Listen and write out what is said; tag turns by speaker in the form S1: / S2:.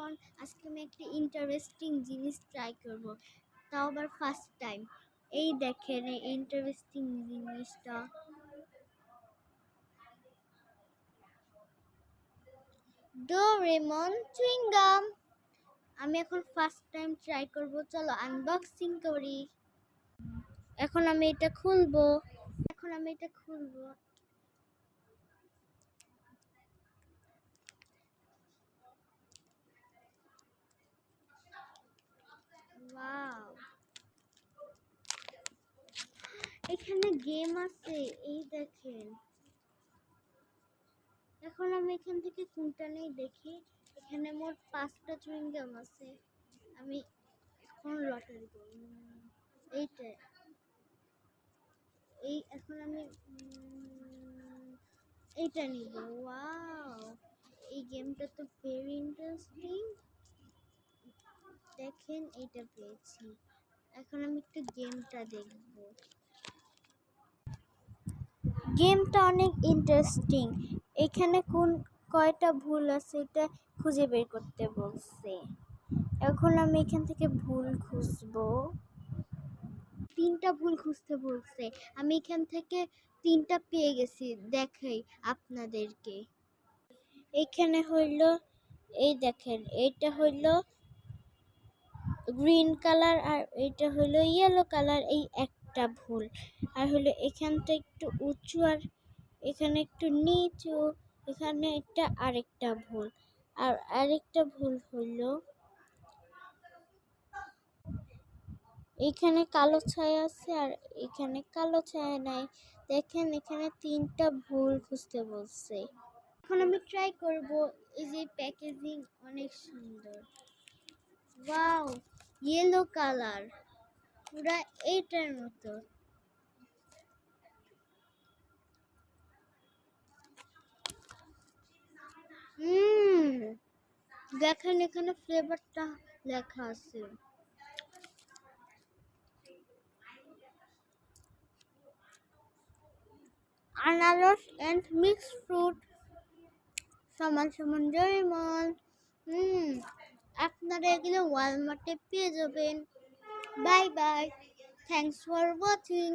S1: Everyone, আজকে আমি একটা ইন্টারেস্টিং জিনিস ট্রাই করব, তাও আবার ফার্স্ট টাইম। এই দেখেন এই ইন্টারেস্টিং জিনিসটা, ডোরেমন চুইংগাম। আমি এখন ফার্স্ট টাইম ট্রাই করব, চলো আনবক্সিং করি। এখন আমি এটা খুলবো। ওয়াও, এখানে গেম আছে, এই দেখেন। এখন আমি এখান থেকে কোনটা নেই দেখি। এখানে মোট 5টা চুইংগাম আছে। আমি এখন লটারি করব। এইটা এখন আমি এইটা নিব। ওয়াও, এই গেমটা তো ভেরি ইন্টারেস্টিং। দেখেন এইটা পেয়েছি। এখন আমি একটু গেমটা দেখব। গেমটা অনেক ইন্টারেস্টিং। এখানে কয়টা ভুল আছে এটা খুঁজে বের করতে বলছে। এখন আমি এখান থেকে ভুল খুঁজবো। 3টা ভুল খুঁজতে বলছে। আমি এখান থেকে 3টা পেয়ে গেছি, দেখাই আপনাদেরকে। এখানে হইল, এই দেখেন, এটা হইল গ্রিন কালার আর এটা হইল ইয়েলো কালার। এই একটা ভুল। আর হইলো এখানটা একটু উঁচু আর এখানে একটু নিচু। এখানে একটা আরেকটা ভুল। আর আরেকটা ভুল হইল এখানে কালো ছায়া আছে আর এখানে কালো ছায়া নাই। দেখেন এখানে 3টা ভুল খুঁজতে বলছে। এখন আমি ট্রাই করব। এই যে প্যাকেজিং অনেক সুন্দর। ওয়াও, ইয়েলো কালার, পুরা এইটার মতো। দেখেন এখানে ফ্লেভারটা লেখা আছে। আনারস এন্ড মিক্সড ফ্রুট সমান সমান ডোরেমন। আপনারা এগুলো ওয়ালমার্টে পেয়ে যাবেন। Bye bye, thanks for watching.